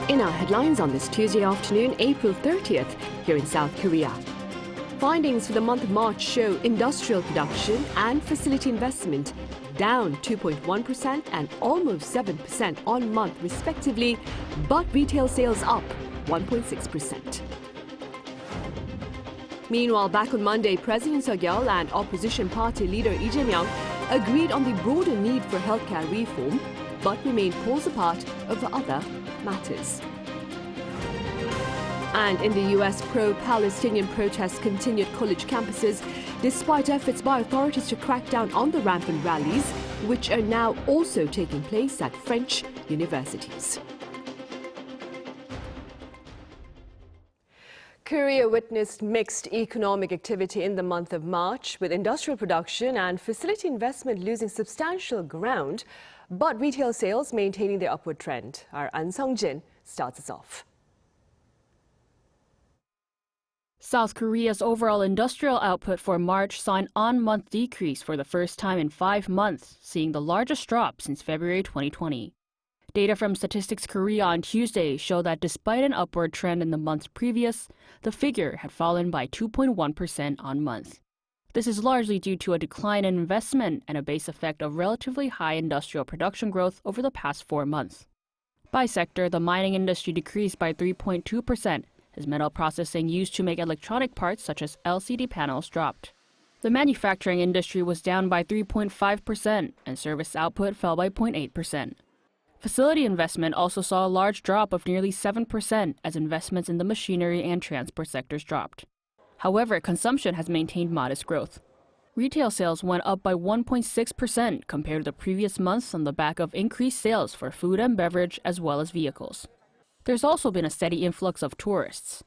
In our headlines on this Tuesday afternoon, April 30th, here in South Korea. Findings for the month of March show industrial production and facility investment down 2.1% and almost 7% on month respectively, but retail sales up 1.6%. Meanwhile, back on Monday, President Seok-yeol and opposition party leader Lee Jae-myung agreed on the broader need for healthcare reform, but remained poles apart over other matters. And in the U.S., pro-Palestinian protests continued college campuses despite efforts by authorities to crack down on the rampant rallies, which are now also taking place at French universities. Korea witnessed mixed economic activity in the month of March, with industrial production and facility investment losing substantial ground, but retail sales maintaining their upward trend. Our An Sung-jin starts us off. South Korea's overall industrial output for March saw an on-month decrease for the first time in 5 months, seeing the largest drop since February 2020. Data from Statistics Korea on Tuesday showed that despite an upward trend in the months previous, the figure had fallen by 2.1% on month. This is largely due to a decline in investment and a base effect of relatively high industrial production growth over the past 4 months. By sector, the mining industry decreased by 3.2%, as metal processing used to make electronic parts such as LCD panels dropped. The manufacturing industry was down by 3.5%, and service output fell by 0.8%. Facility investment also saw a large drop of nearly 7% as investments in the machinery and transport sectors dropped. However, consumption has maintained modest growth. Retail sales went up by 1.6% compared to the previous months on the back of increased sales for food and beverage as well as vehicles. There's also been a steady influx of tourists.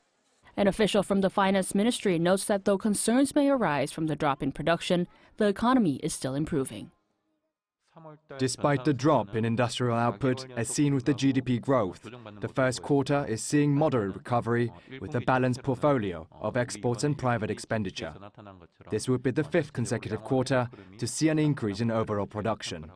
An official from the Finance Ministry notes that though concerns may arise from the drop in production, the economy is still improving. Despite the drop in industrial output, as seen with the GDP growth, the first quarter is seeing moderate recovery with a balanced portfolio of exports and private expenditure. This would be the 5th consecutive quarter to see an increase in overall production.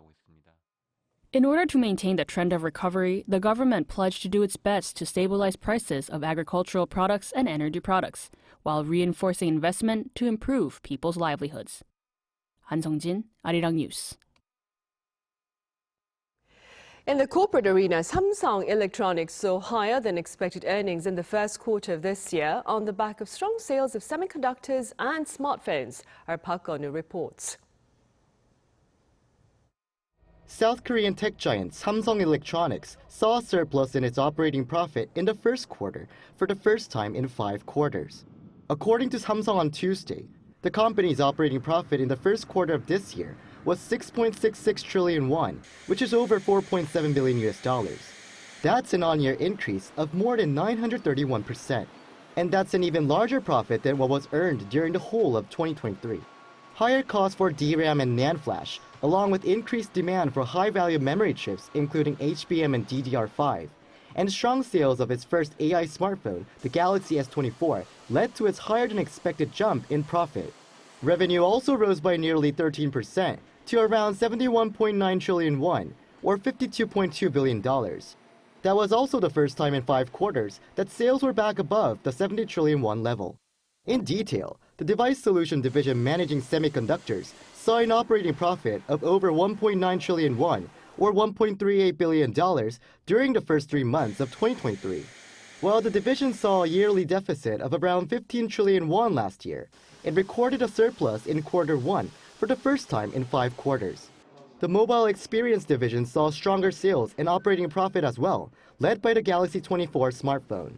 In order to maintain the trend of recovery, the government pledged to do its best to stabilize prices of agricultural products and energy products, while reinforcing investment to improve people's livelihoods. Han Sung-jin, Arirang News. In the corporate arena, Samsung Electronics saw higher than expected earnings in the first quarter of this year on the back of strong sales of semiconductors and smartphones, our Park Gun-woo reports. South Korean tech giant Samsung Electronics saw a surplus in its operating profit in the first quarter for the first time in 5 quarters. According to Samsung on Tuesday, the company's operating profit in the first quarter of this year was 6.66 trillion won, which is over $4.7 billion. That's an on-year increase of more than 931%. And that's an even larger profit than what was earned during the whole of 2023. Higher costs for DRAM and NAND flash, along with increased demand for high-value memory chips including HBM and DDR5, and strong sales of its first AI smartphone, the Galaxy S24, led to its higher-than-expected jump in profit. Revenue also rose by nearly 13% to around 71.9 trillion won, or $52.2 billion. That was also the first time in 5 quarters that sales were back above the 70 trillion won level. In detail, the Device Solution Division managing semiconductors saw an operating profit of over 1.9 trillion won, or $1.38 billion, during the first 3 months of 2023. While the division saw a yearly deficit of around 15 trillion won last year, it recorded a surplus in quarter 1 for the first time in 5 quarters. The Mobile Experience Division saw stronger sales and operating profit as well, led by the Galaxy 24 smartphone.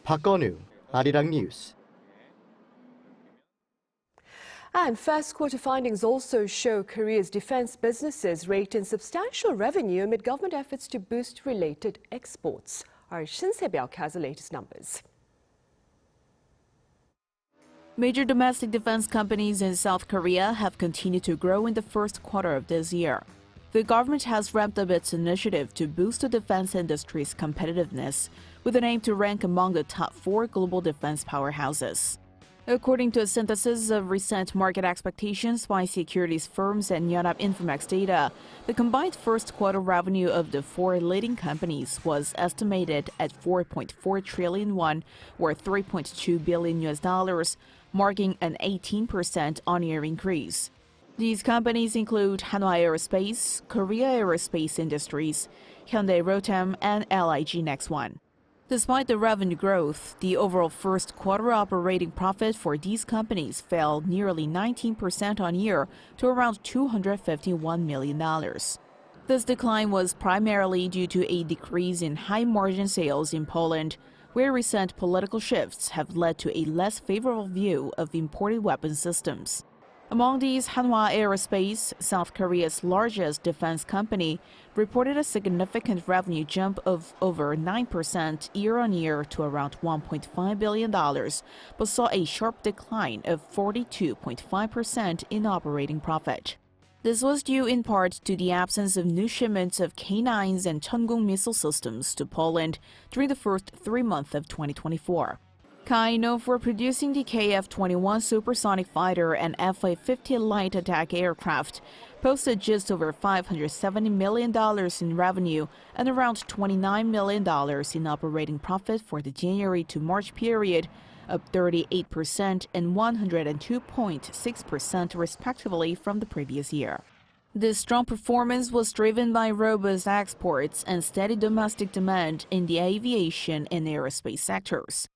Park Gun-woo, Arirang News. And first quarter findings also show Korea's defense businesses raked in substantial revenue amid government efforts to boost related exports. Our Shin Se-byuk has the latest numbers. Major domestic defense companies in South Korea have continued to grow in the first quarter of this year. The government has ramped up its initiative to boost the defense industry's competitiveness, with an aim to rank among the top 4 global defense powerhouses. According to a synthesis of recent market expectations by securities firms and Yonhap Infomex data, the combined first quarter revenue of the four leading companies was estimated at 4.4 trillion won, or $3.2 billion, marking an 18% on-year increase. These companies include Hanwha Aerospace, Korea Aerospace Industries, Hyundai Rotem, and LIG Next One. Despite the revenue growth, the overall first quarter operating profit for these companies fell nearly 19% on year to around $251 million. This decline was primarily due to a decrease in high-margin sales in Poland, where recent political shifts have led to a less favorable view of imported weapon systems. Among these, Hanwha Aerospace, South Korea's largest defense company, reported a significant revenue jump of over 9% year-on-year to around $1.5 billion, but saw a sharp decline of 42.5% in operating profit. This was due in part to the absence of new shipments of K9s and Cheonggung missile systems to Poland during the first 3 months of 2024. Kai, known for producing the KF-21 supersonic fighter and F-A-50 light attack aircraft, posted just over $570 million in revenue and around $29 million in operating profit for the January to March period, up 38% and 102.6% respectively from the previous year. This strong performance was driven by robust exports and steady domestic demand in the aviation and aerospace sectors.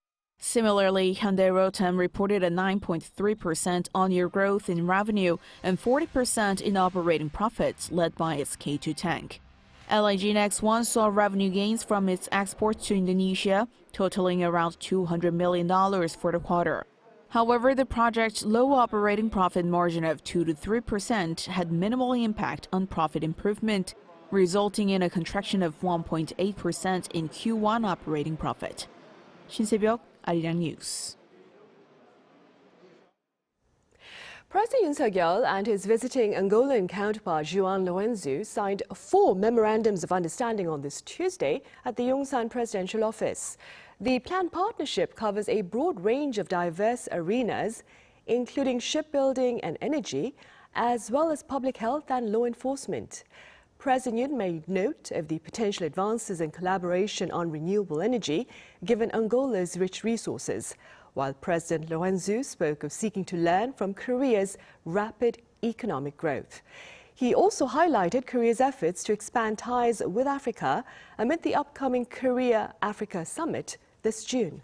Similarly, Hyundai Rotem reported a 9.3% on-year growth in revenue and 40% in operating profits, led by its K2 tank. LIG Next One saw revenue gains from its exports to Indonesia, totaling around $200 million for the quarter. However, the project's low operating profit margin of 2 to 3% had minimal impact on profit improvement, resulting in a contraction of 1.8% in Q1 operating profit. Shin Se-byuk, Arirang News. President Yoon Suk-yeol and his visiting Angolan counterpart João Lourenço signed 4 memorandums of understanding on this Tuesday at the Yongsan presidential office. The planned partnership covers a broad range of diverse arenas, including shipbuilding and energy, as well as public health and law enforcement. President Yoon made note of the potential advances in collaboration on renewable energy, given Angola's rich resources, while President Lourenço spoke of seeking to learn from Korea's rapid economic growth. He also highlighted Korea's efforts to expand ties with Africa amid the upcoming Korea-Africa summit this June.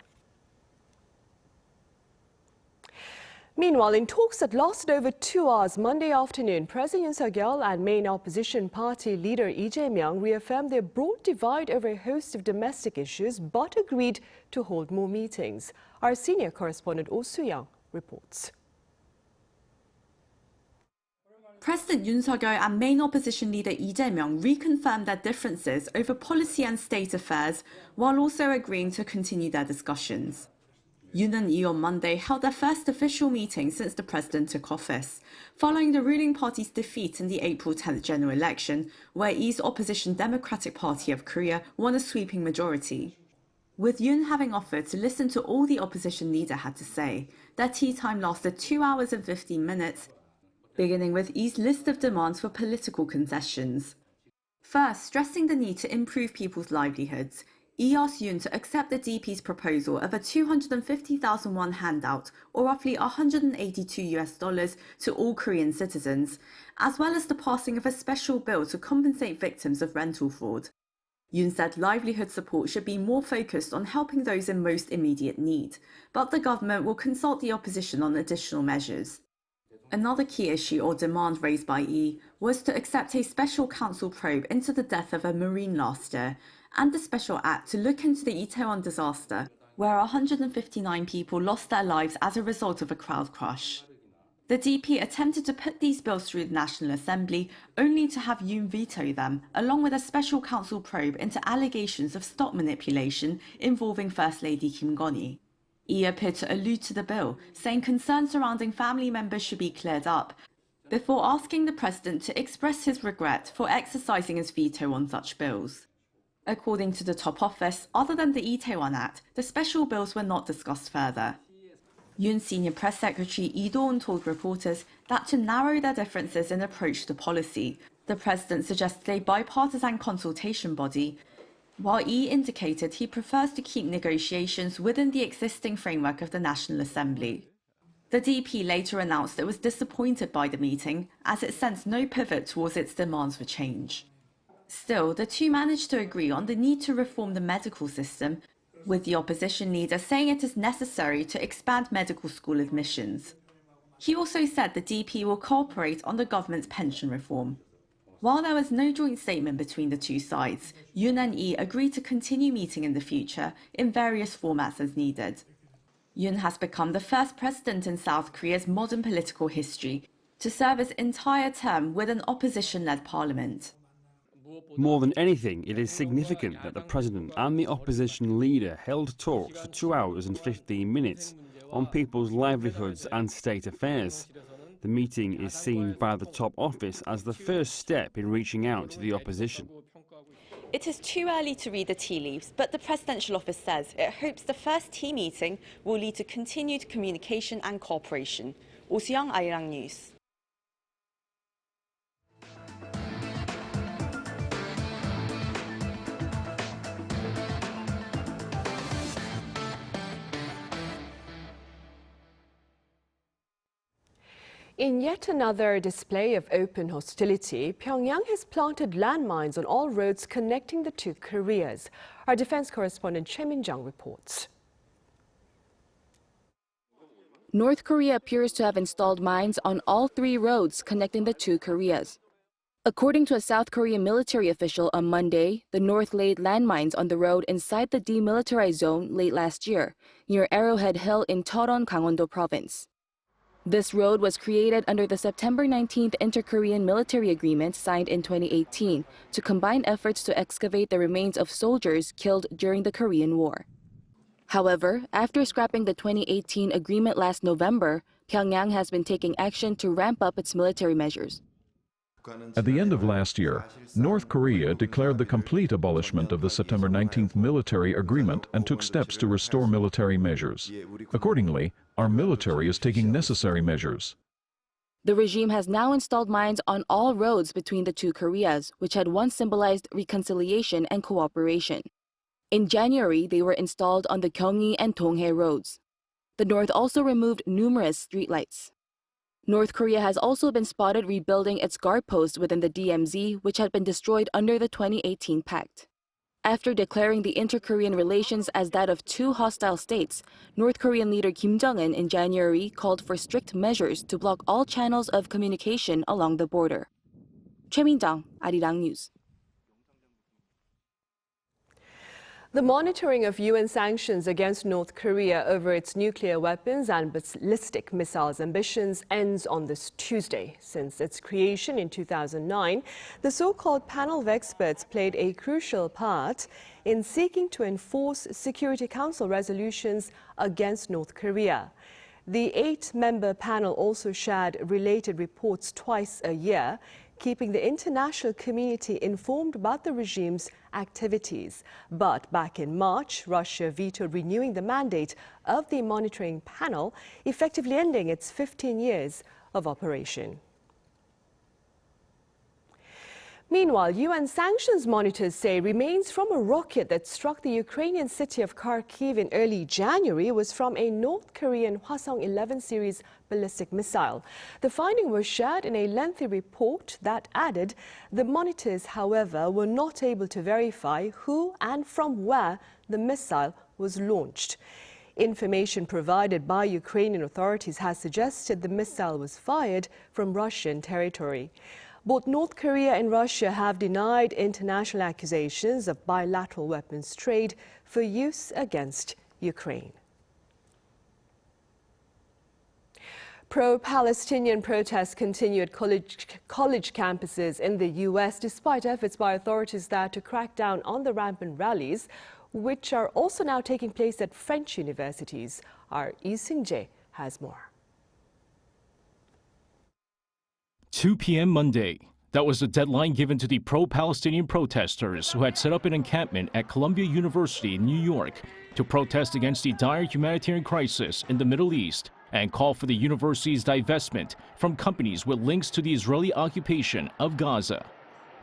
Meanwhile, in talks that lasted over 2 hours Monday afternoon, President Yoon Suk-yeol and main opposition party leader Lee Jae-myung reaffirmed their broad divide over a host of domestic issues, but agreed to hold more meetings. Our senior correspondent Oh Soo-young reports. President Yoon Suk-yeol and main opposition leader Lee Jae-myung reconfirmed their differences over policy and state affairs, while also agreeing to continue their discussions. Yoon and Lee on Monday held their first official meeting since the president took office, following the ruling party's defeat in the April 10th general election, where Lee's opposition Democratic Party of Korea won a sweeping majority. With Yoon having offered to listen to all the opposition leader had to say, their tea time lasted 2 hours and 15 minutes, beginning with Lee's list of demands for political concessions. First, stressing the need to improve people's livelihoods, Lee asked Yoon to accept the DP's proposal of a 250,000 won handout, or roughly $182 to all Korean citizens, as well as the passing of a special bill to compensate victims of rental fraud. Yoon said livelihood support should be more focused on helping those in most immediate need, but the government will consult the opposition on additional measures. Another key issue or demand raised by Lee was to accept a special council probe into the death of a Marine last year, and a special act to look into the Itaewon disaster, where 159 people lost their lives as a result of a crowd crush. The DP attempted to put these bills through the National Assembly, only to have Yoon veto them, along with a special council probe into allegations of stock manipulation involving First Lady Kim Gon-hee. Lee appeared to allude to the bill, saying concerns surrounding family members should be cleared up, before asking the president to express his regret for exercising his veto on such bills. According to the top office, other than the Itaewon Act, the special bills were not discussed further. Yoon Senior Press Secretary Yoon told reporters that to narrow their differences in approach to policy, the president suggested a bipartisan consultation body, while Yi indicated he prefers to keep negotiations within the existing framework of the National Assembly. The DP later announced it was disappointed by the meeting, as it sensed no pivot towards its demands for change. Still, the two managed to agree on the need to reform the medical system, with the opposition leader saying it is necessary to expand medical school admissions. He also said the DP will cooperate on the government's pension reform. While there was no joint statement between the two sides, Yoon and Yi agreed to continue meeting in the future in various formats as needed. Yoon has become the first president in South Korea's modern political history to serve his entire term with an opposition-led parliament. More than anything, it is significant that the president and the opposition leader held talks for 2 hours and 15 minutes on people's livelihoods and state affairs. The meeting is seen by the top office as the first step in reaching out to the opposition. It is too early to read the tea leaves, but the presidential office says it hopes the first tea meeting will lead to continued communication and cooperation. Oh Soo-young, Arirang News. In yet another display of open hostility, Pyongyang has planted landmines on all roads connecting the two Koreas. Our defense correspondent Choi Min-jung reports. North Korea appears to have installed mines on all 3 roads connecting the two Koreas. According to a South Korean military official on Monday, the North laid landmines on the road inside the demilitarized zone late last year, near Arrowhead Hill in Cheoron, Gangwon-do Province. This road was created under the September 19th Inter-Korean Military Agreement signed in 2018 to combine efforts to excavate the remains of soldiers killed during the Korean War. However, after scrapping the 2018 agreement last November, Pyongyang has been taking action to ramp up its military measures. At the end of last year, North Korea declared the complete abolishment of the September 19th military agreement and took steps to restore military measures. Accordingly, our military is taking necessary measures. The regime has now installed mines on all roads between the two Koreas, which had once symbolized reconciliation and cooperation. In January, they were installed on the Gyeonggi and Donghae roads. The North also removed numerous streetlights. North Korea has also been spotted rebuilding its guard posts within the DMZ, which had been destroyed under the 2018 pact. After declaring the inter-Korean relations as that of 2 hostile states, North Korean leader Kim Jong-un in January called for strict measures to block all channels of communication along the border. Choi Min-jung, Arirang News. The monitoring of UN sanctions against North Korea over its nuclear weapons and ballistic missiles ambitions ends on this Tuesday. Since its creation in 2009, the so-called panel of experts played a crucial part in seeking to enforce Security Council resolutions against North Korea. The 8-member panel also shared related reports twice a year, keeping the international community informed about the regime's activities. But back in March, Russia vetoed renewing the mandate of the monitoring panel, effectively ending its 15 years of operation. Meanwhile, UN sanctions monitors say remains from a rocket that struck the Ukrainian city of Kharkiv in early January was from a North Korean Hwasong-11 series ballistic missile. The finding was shared in a lengthy report that added the monitors, however, were not able to verify who and from where the missile was launched. Information provided by Ukrainian authorities has suggested the missile was fired from Russian territory. Both North Korea and Russia have denied international accusations of bilateral weapons trade for use against Ukraine. Pro-Palestinian protests continue at college campuses in the U.S. despite efforts by authorities there to crack down on the rampant rallies, which are also now taking place at French universities. Our Lee Seung-jae has more. 2 p.m. Monday, That was the deadline given to the pro-Palestinian protesters who had set up an encampment at Columbia University in New York to protest against the dire humanitarian crisis in the Middle East and call for the university's divestment from companies with links to the Israeli occupation of Gaza.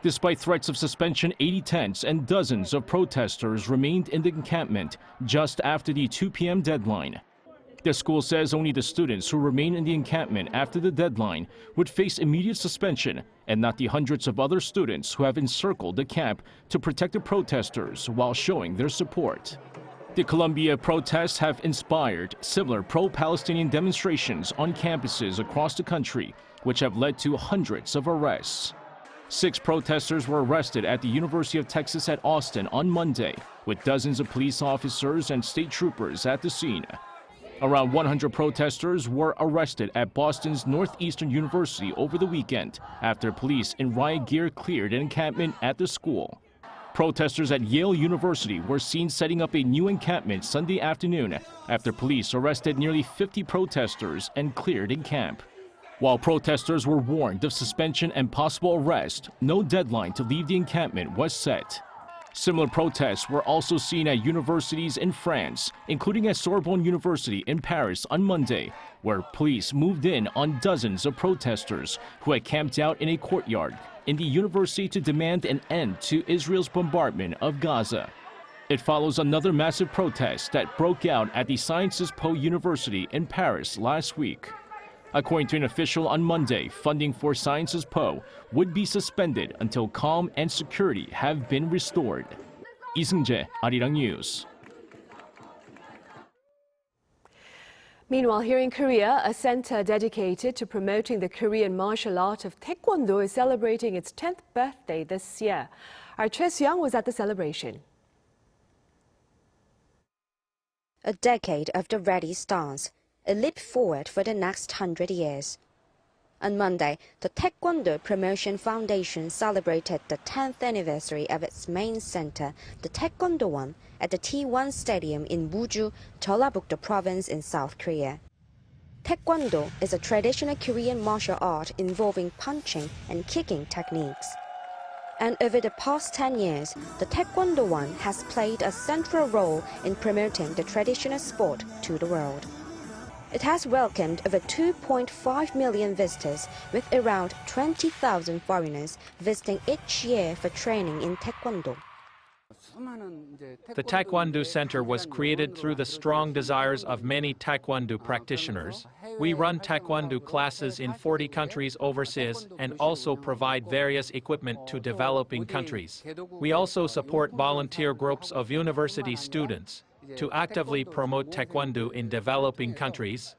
Despite threats of suspension, 80 tents and dozens of protesters remained in the encampment just after the 2 p.m. deadline. The school says only the students who remain in the encampment after the deadline would face immediate suspension, and not the hundreds of other students who have encircled the camp to protect the protesters while showing their support. The Columbia protests have inspired similar pro-Palestinian demonstrations on campuses across the country, which have led to hundreds of arrests. 6 protesters were arrested at the University of Texas at Austin on Monday, with dozens of police officers and state troopers at the scene. Around 100 protesters were arrested at Boston's Northeastern University over the weekend after police in riot gear cleared an encampment at the school. Protesters at Yale University were seen setting up a new encampment Sunday afternoon after police arrested nearly 50 protesters and cleared a camp. While protesters were warned of suspension and possible arrest, no deadline to leave the encampment was set. Similar protests were also seen at universities in France, including at Sorbonne University in Paris on Monday, where police moved in on dozens of protesters who had camped out in a courtyard in the university to demand an end to Israel's bombardment of Gaza. It follows another massive protest that broke out at the Sciences Po University in Paris last week. According to an official on Monday, funding for Sciences Po would be suspended until calm and security have been restored. Lee Seung-jae, Arirang News. Meanwhile, here in Korea, a center dedicated to promoting the Korean martial art of Taekwondo is celebrating its 10th birthday this year. Our Choi Soo-young was at the celebration. A decade of the ready stance, a leap forward for the next 100 years. On Monday, the Taekwondo Promotion Foundation celebrated the 10th anniversary of its main center, the Taekwondowon, at the T1 Stadium in Muju, Jeollabuk-do Province in South Korea. Taekwondo is a traditional Korean martial art involving punching and kicking techniques. And over the past 10 years, the Taekwondowon has played a central role in promoting the traditional sport to the world. It has welcomed over 2.5 million visitors, with around 20,000 foreigners visiting each year for training in Taekwondo. The Taekwondo Center was created through the strong desires of many Taekwondo practitioners. We run Taekwondo classes in 40 countries overseas and also provide various equipment to developing countries. We also support volunteer groups of university students to actively promote Taekwondo in developing countries.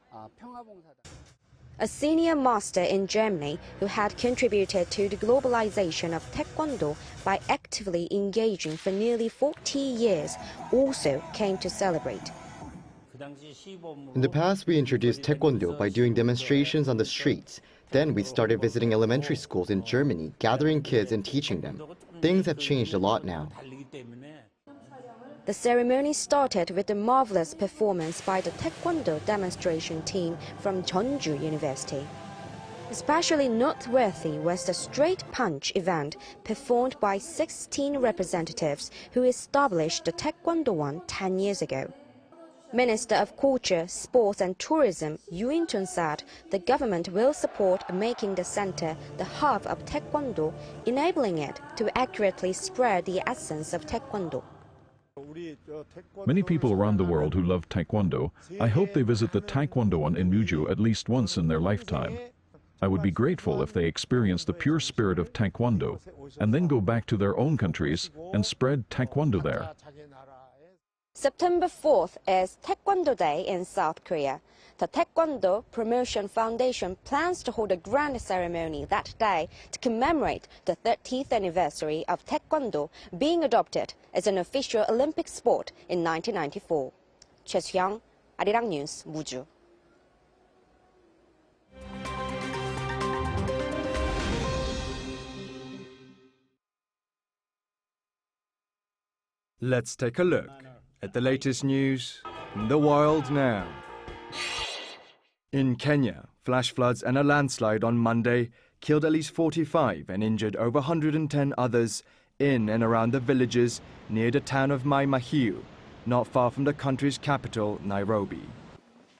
A senior master in Germany who had contributed to the globalization of Taekwondo by actively engaging for nearly 40 years also came to celebrate. In the past, we introduced Taekwondo by doing demonstrations on the streets. Then we started visiting elementary schools in Germany, gathering kids and teaching them. Things have changed a lot now. The ceremony started with a marvelous performance by the Taekwondo demonstration team from Jeonju University. Especially noteworthy was the straight punch event performed by 16 representatives who established the Taekwondowon 10 years ago. Minister of Culture, Sports and Tourism Yoon said the government will support making the center the hub of Taekwondo, enabling it to accurately spread the essence of Taekwondo. Many people around the world who love Taekwondo, I hope they visit the Taekwondowon in Muju at least once in their lifetime. I would be grateful if they experience the pure spirit of Taekwondo and then go back to their own countries and spread Taekwondo there. September 4th is Taekwondo Day in South Korea. The Taekwondo Promotion Foundation plans to hold a grand ceremony that day to commemorate the 30th anniversary of Taekwondo being adopted as an official Olympic sport in 1994. Choi Soo-young, Arirang News, Muju. Let's take a look at the latest news in the world now. In Kenya, flash floods and a landslide on Monday killed at least 45 and injured over 110 others in and around the villages near the town of Mai Mahiu, not far from the country's capital, Nairobi.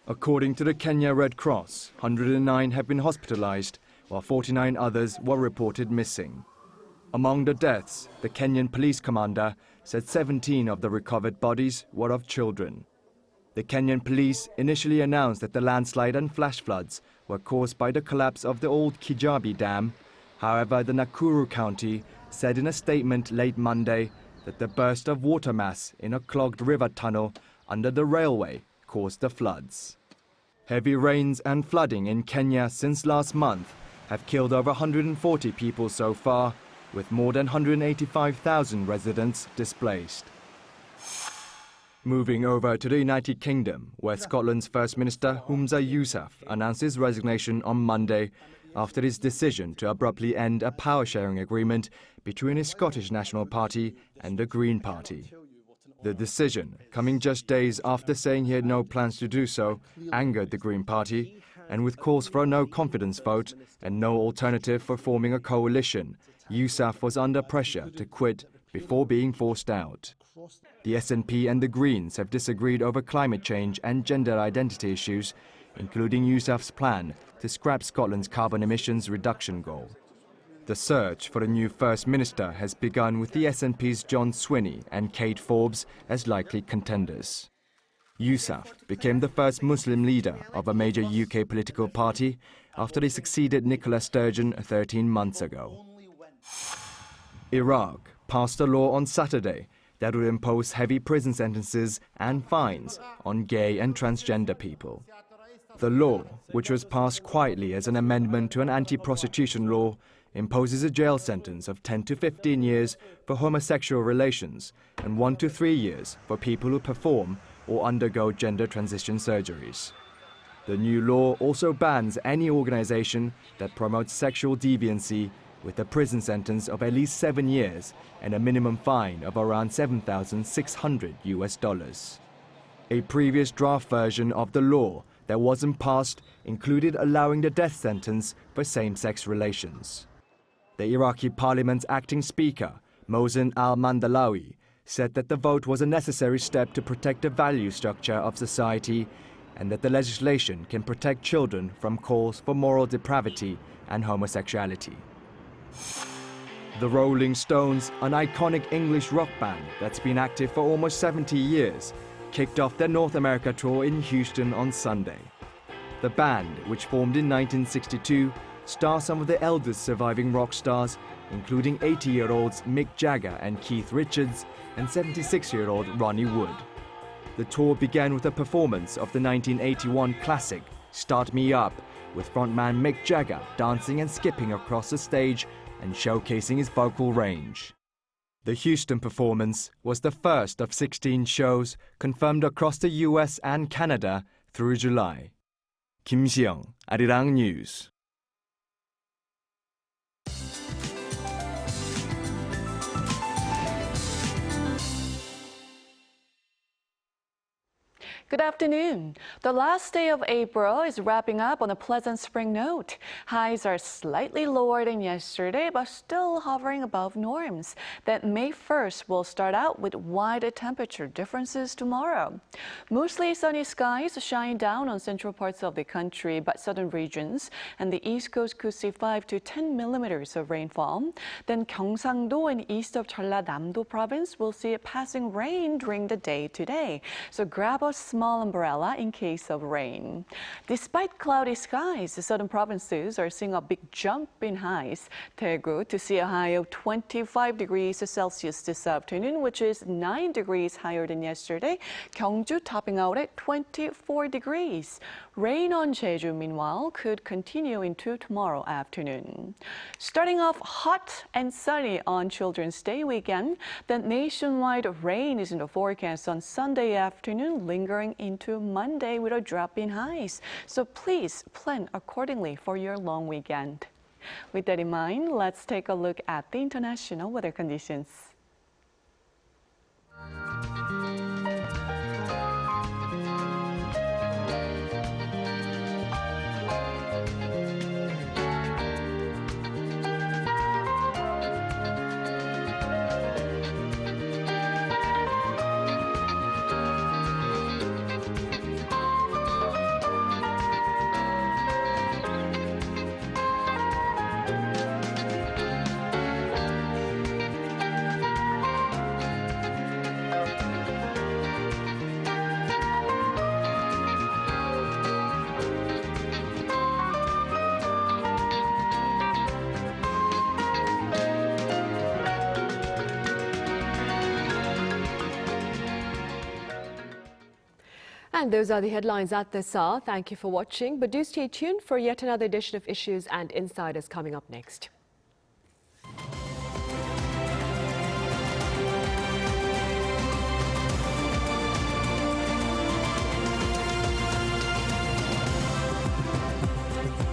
According to the Kenya Red Cross, 109 have been hospitalized, while 49 others were reported missing. Among the deaths, the Kenyan police commander said 17 of the recovered bodies were of children. The Kenyan police initially announced that the landslide and flash floods were caused by the collapse of the old Kijabi Dam. However, the Nakuru County said in a statement late Monday that the burst of water mass in a clogged river tunnel under the railway caused the floods. Heavy rains and flooding in Kenya since last month have killed over 140 people so far, with more than 185,000 residents displaced. Moving over to the United Kingdom, where Scotland's First Minister Humza Yousaf announced his resignation on Monday after his decision to abruptly end a power-sharing agreement between his Scottish National Party and the Green Party. The decision, coming just days after saying he had no plans to do so, angered the Green Party, and with calls for a no-confidence vote and no alternative for forming a coalition, Yousaf was under pressure to quit before being forced out. The SNP and the Greens have disagreed over climate change and gender identity issues, including Yousaf's plan to scrap Scotland's carbon emissions reduction goal. The search for a new First Minister has begun with the SNP's John Swinney and Kate Forbes as likely contenders. Yousaf became the first Muslim leader of a major UK political party after he succeeded Nicola Sturgeon 13 months ago. Iraq passed a law on Saturday that would impose heavy prison sentences and fines on gay and transgender people. The law, which was passed quietly as an amendment to an anti-prostitution law, imposes a jail sentence of 10 to 15 years for homosexual relations and 1 to 3 years for people who perform or undergo gender transition surgeries. The new law also bans any organization that promotes sexual deviancy, with a prison sentence of at least 7 years and a minimum fine of around $7,600. A previous draft version of the law that wasn't passed included allowing the death sentence for same-sex relations. The Iraqi parliament's acting speaker, Mohsen al-Mandalawi, said that the vote was a necessary step to protect the value structure of society and that the legislation can protect children from calls for moral depravity and homosexuality. The Rolling Stones, an iconic English rock band that's been active for almost 70 years, kicked off their North America tour in Houston on Sunday. The band, which formed in 1962, stars some of the eldest surviving rock stars, including 80-year-olds Mick Jagger and Keith Richards and 76-year-old Ronnie Wood. The tour began with a performance of the 1981 classic Start Me Up, with frontman Mick Jagger dancing and skipping across the stage and showcasing his vocal range. The Houston performance was the first of 16 shows confirmed across the US and Canada through July. Kim Seong, Arirang News. Good afternoon. The last day of April is wrapping up on a pleasant spring note. Highs are slightly lower than yesterday, but still hovering above norms. That May 1st will start out with wide temperature differences tomorrow. Mostly sunny skies shine down on central parts of the country, but southern regions and the east coast could see 5 to 10 millimeters of rainfall. Then Gyeongsangdo and east of Jeollanam-do province will see passing rain during the day today. So grab a small umbrella in case of rain. Despite cloudy skies, the southern provinces are seeing a big jump in highs. Daegu to see a high of 25 degrees Celsius this afternoon, which is 9 degrees higher than yesterday. Gyeongju topping out at 24 degrees. Rain on Jeju, meanwhile, could continue into tomorrow afternoon. Starting off hot and sunny on Children's Day weekend, then nationwide rain is in the forecast on Sunday afternoon, lingering into Monday with a drop in highs. So please plan accordingly for your long weekend. With that in mind, let's take a look at the international weather conditions. And those are the headlines at this hour. Thank you for watching, but do stay tuned for yet another edition of Issues and Insiders coming up next.